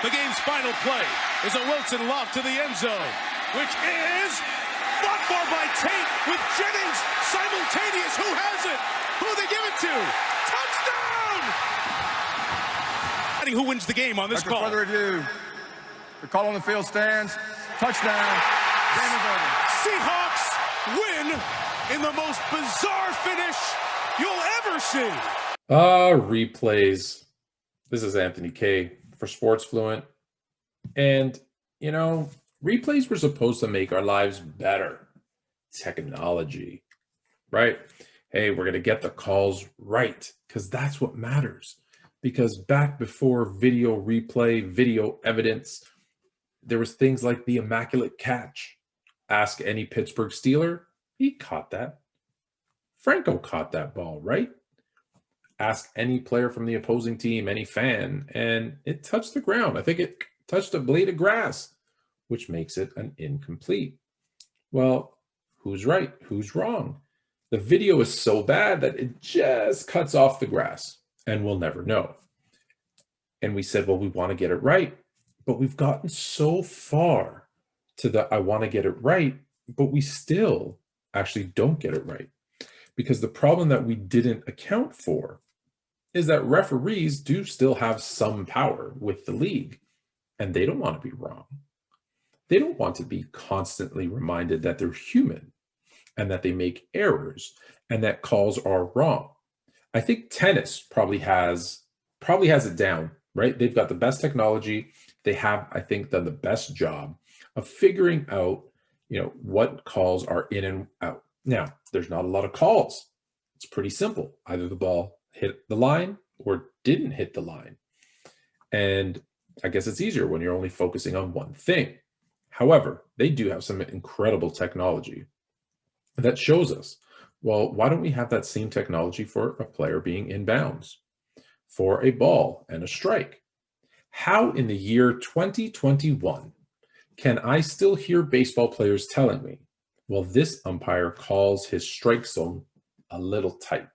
The game's final play is a Wilson loft to the end zone, which is fought for by Tate with Jennings simultaneous. Who has it? Who do they give it to? Touchdown! Who wins the game on this After call? further review, the call on the field stands. Touchdown. Game is over. Seahawks win in the most bizarre finish you'll ever see. Replays. This is Anthony K for Sports Fluent. And, you know, replays were supposed to make our lives better. Technology, right? Hey, we're going to get the calls right because that's what matters. Because back before video replay, video evidence, there was things like the immaculate catch. Ask any Pittsburgh Steeler, he caught that. Franco caught that ball, right? Ask any player from the opposing team, any fan, and it touched the ground. I think it touched a blade of grass, which makes it an incomplete. Well, who's right? Who's wrong? The video is so bad that it just cuts off the grass, and we'll never know. And we said, well, we want to get it right, but we've gotten so far to the I want to get it right, but we still actually don't get it right. Because the problem that we didn't account for is that referees do still have some power with the league, and they don't want to be wrong. They don't want to be constantly reminded that they're human and that they make errors and that calls are wrong. I think tennis probably has it down, right? They've got the best technology. They have, I think, done the best job of figuring out, what calls are in and out. Now, there's not a lot of calls. It's pretty simple. Either the ball hit the line or didn't hit the line. And I guess it's easier when you're only focusing on one thing. However, they do have some incredible technology that shows us, well, why don't we have that same technology for a player being in bounds, for a ball and a strike? How in the year 2021 can I still hear baseball players telling me, well, this umpire calls his strike zone a little tight.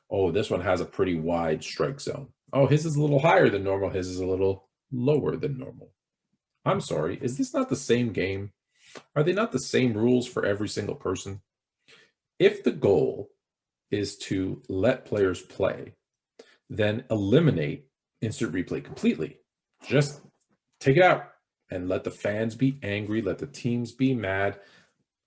Oh, this one has a pretty wide strike zone. Oh, his is a little higher than normal. His is a little lower than normal. I'm sorry, is this not the same game? Are they not the same rules for every single person? If the goal is to let players play, then eliminate instant replay completely. Just take it out and let the fans be angry, let the teams be mad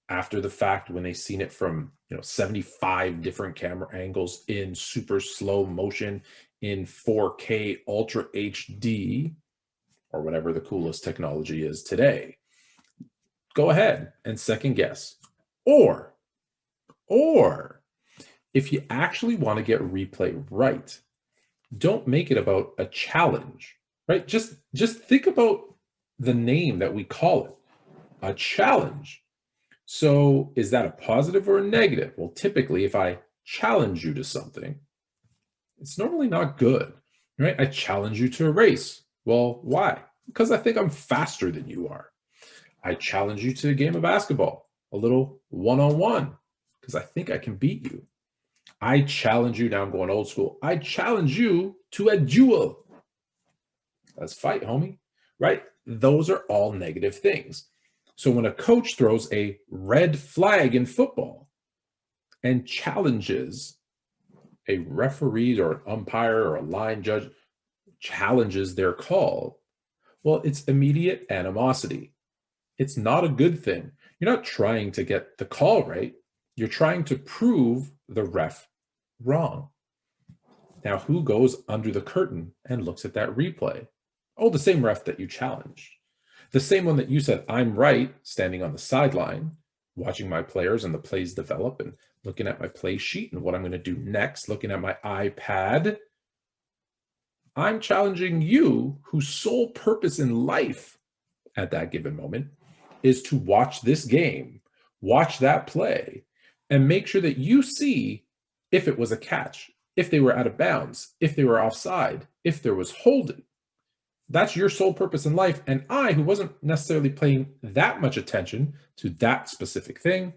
after the fact when they've seen it from 75 different camera angles in super slow motion in 4K Ultra HD or whatever the coolest technology is today. Go ahead and second guess. Or if you actually want to get replay right, don't make it about a challenge, right? Just think about the name that we call it, a challenge. So is that a positive or a negative? Well, typically, if I challenge you to something, it's normally not good, right? I challenge you to a race. Well, why? Because I think I'm faster than you are. I challenge you to a game of basketball, a little one-on-one, because I think I can beat you. I challenge you, now I'm going old school. I challenge you to a duel. Let's fight, homie, right? Those are all negative things. So when a coach throws a red flag in football and challenges a referee or an umpire or a line judge, challenges their call, well, it's immediate animosity. It's not a good thing. You're not trying to get the call right. You're trying to prove the ref wrong. Now, who goes under the curtain and looks at that replay? Oh, the same ref that you challenged. The same one that you said, I'm right, standing on the sideline, watching my players and the plays develop and looking at my play sheet and what I'm going to do next, looking at my iPad. I'm challenging you, whose sole purpose in life at that given moment is to watch this game, watch that play, and make sure that you see if it was a catch, if they were out of bounds, if they were offside, if there was holding. That's your sole purpose in life. And I, who wasn't necessarily paying that much attention to that specific thing,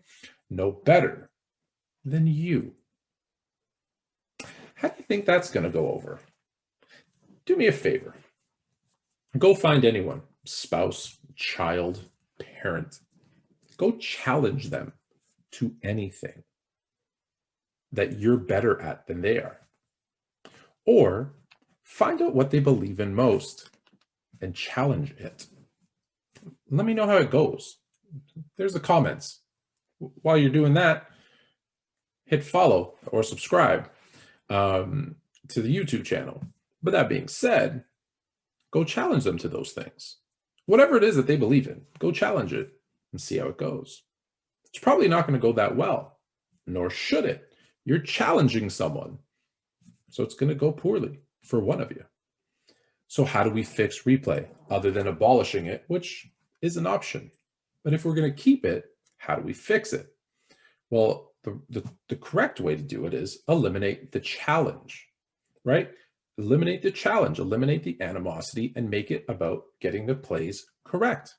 know better than you. How do you think that's going to go over? Do me a favor. Go find anyone, spouse, child, parent. Go challenge them to anything that you're better at than they are. Or find out what they believe in most and challenge it. Let me know how it goes. There's the comments. While you're doing that, hit follow or subscribe to the YouTube channel. But that being said, go challenge them to those things. Whatever it is that they believe in, go challenge it and see how it goes. It's probably not going to go that well, nor should it. You're challenging someone, so it's going to go poorly for one of you. So how do we fix replay other than abolishing it, which is an option? But if we're going to keep it, how do we fix it? Well, the correct way to do it is eliminate the challenge, right? Eliminate the challenge, eliminate the animosity, and make it about getting the plays correct.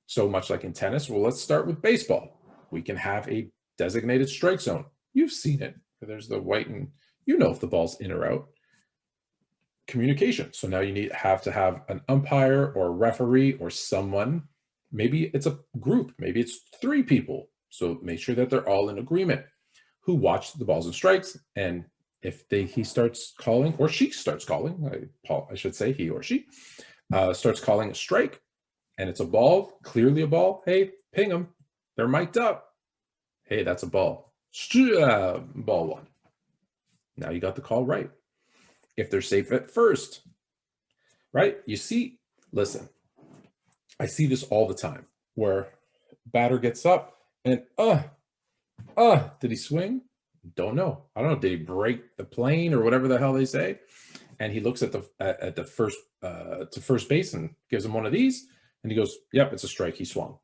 So much like in tennis, well, let's start with baseball. We can have a designated strike zone. You've seen it. There's the white, and you know if the ball's in or out. Communication. So now you have to have an umpire or a referee or someone. Maybe it's a group. Maybe it's 3 people. So make sure that they're all in agreement who watch the balls and strikes. And if he starts calling, or she starts calling, I should say he or she starts calling a strike, and it's a ball, clearly a ball. Hey, ping them. They're mic'd up. Hey, that's a ball. Ball 1. Now you got the call right. If they're safe at first, right? You see, listen, I see this all the time where batter gets up and, did he swing? Don't know. I don't know. Did he break the plane or whatever the hell they say? And he looks at the first to first base and gives him one of these, and he goes, "Yep, it's a strike. He swung."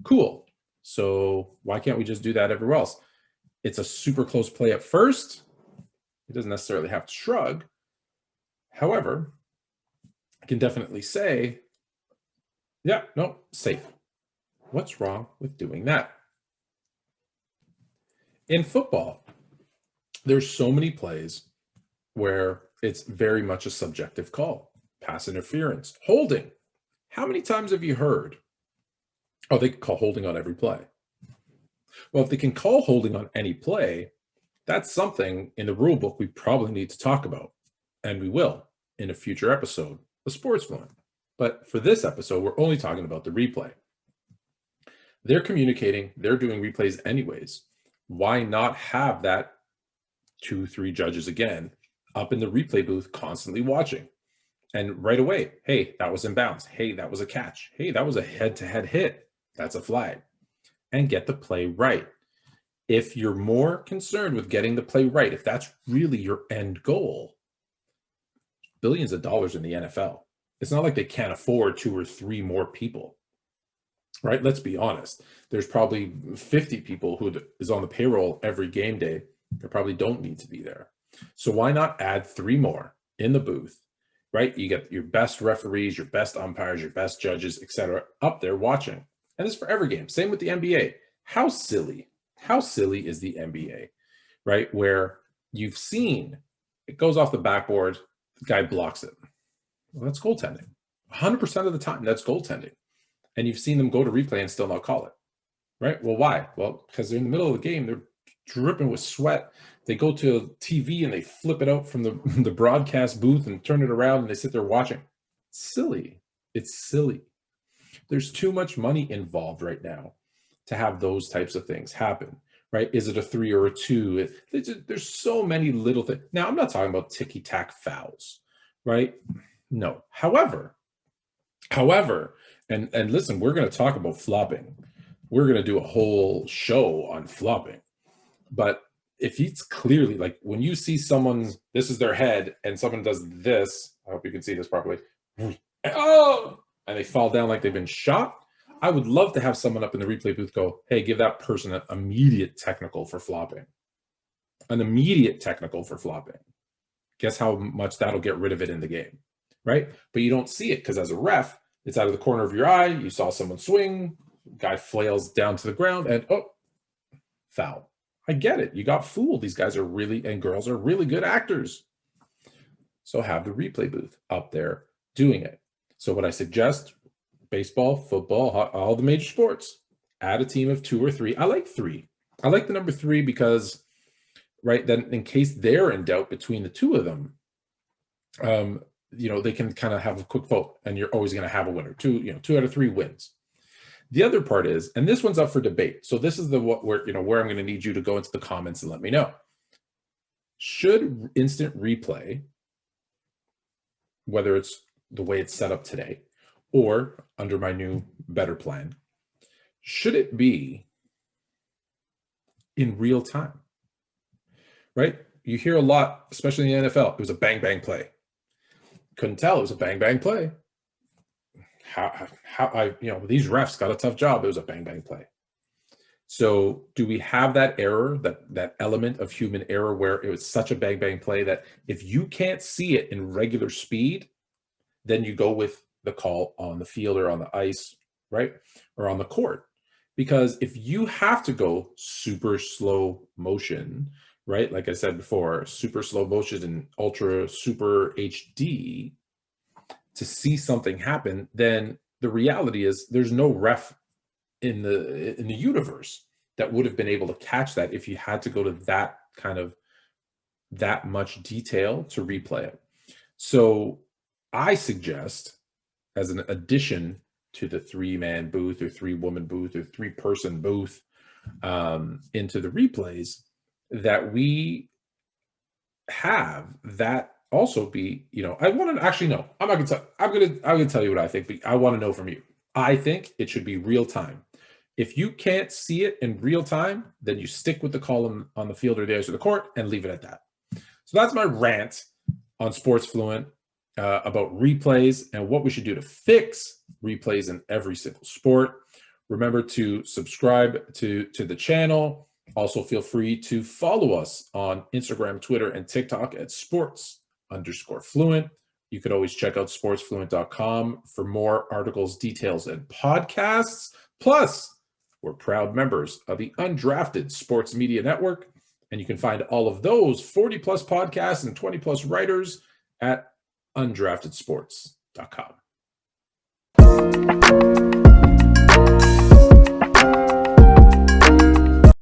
Cool. So why can't we just do that everywhere else? It's a super close play at first. He doesn't necessarily have to shrug. However, I can definitely say, "Yeah, no, safe." What's wrong with doing that? In football, there's so many plays where it's very much a subjective call. Pass interference, holding. How many times have you heard, oh, they can call holding on every play? Well, if they can call holding on any play, that's something in the rule book we probably need to talk about. And we will in a future episode of Sports Fluent. But for this episode, we're only talking about the replay. They're communicating, they're doing replays anyways. Why not have that 2-3 judges again up in the replay booth constantly watching? And right away, hey, that was in bounds. Hey, that was a catch. Hey, that was a head-to-head hit. That's a flag. And get the play right. If you're more concerned with getting the play right, if that's really your end goal, billions of dollars in the NFL. It's not like they can't afford 2 or 3 more people, right? Let's be honest. There's probably 50 people who is on the payroll every game day that probably don't need to be there. So why not add 3 more in the booth, right? You get your best referees, your best umpires, your best judges, etc., up there watching. And this is for every game. Same with the NBA. How silly is the NBA, right? Where you've seen it goes off the backboard, the guy blocks it. Well, that's goaltending. 100% of the time, that's goaltending. And you've seen them go to replay and still not call it, right? Well, why? Well, because they're in the middle of the game. They're dripping with sweat. They go to TV and they flip it out from the broadcast booth and turn it around and they sit there watching. Silly. It's silly. There's too much money involved right now to have those types of things happen, right? Is it a 3 or a 2? There's so many little things. Now, I'm not talking about ticky-tack fouls, right? No. However, and listen, we're going to talk about flopping. We're going to do a whole show on flopping. But if it's clearly, like when you see someone, this is their head, and someone does this, I hope you can see this properly, oh, and they fall down like they've been shot, I would love to have someone up in the replay booth go, hey, give that person an immediate technical for flopping. An immediate technical for flopping. Guess how much that'll get rid of it in the game, right? But you don't see it because as a ref, it's out of the corner of your eye. You saw someone swing, guy flails down to the ground, and foul. I get it. You got fooled. These guys are really, and girls are really good actors. So have the replay booth up there doing it. So what I suggest, baseball, football, all the major sports, add a team of 2 or 3. I like 3. I like the number 3 because, right, then in case they're in doubt between the 2 of them, they can kind of have a quick vote, and you're always going to have a winner. 2 out of 3 wins. The other part is, and this one's up for debate. So this is where I'm going to need you to go into the comments and let me know. Should instant replay, whether it's the way it's set up today or under my new better plan, should it be in real time? Right? You hear a lot, especially in the NFL, it was a bang, bang play. Couldn't tell it was a bang, bang play. These refs got a tough job. It was a bang, bang play. So do we have that error, that element of human error where it was such a bang, bang play that if you can't see it in regular speed, then you go with the call on the field or on the ice, right? Or on the court. Because if you have to go super slow motion, right? Like I said before, super slow motion and ultra super HD to see something happen, then the reality is there's no ref in the universe that would have been able to catch that if you had to go to that much detail to replay it. So I suggest, as an addition to the 3-man booth or 3-woman booth or 3-person booth into the replays, that we have that also be, I want to actually know. I'm going to tell you what I think, but I want to know from you. I think it should be real time. If you can't see it in real time, then you stick with the call on the field or the ice or the court and leave it at that. So that's my rant on Sports Fluent about replays and what we should do to fix replays in every single sport. Remember to subscribe to the channel. Also, feel free to follow us on Instagram, Twitter, and TikTok at sports_fluent. You could always check out sportsfluent.com for more articles, details, and podcasts. Plus, we're proud members of the Undrafted Sports Media Network, and you can find all of those 40-plus podcasts and 20-plus writers at undraftedsports.com.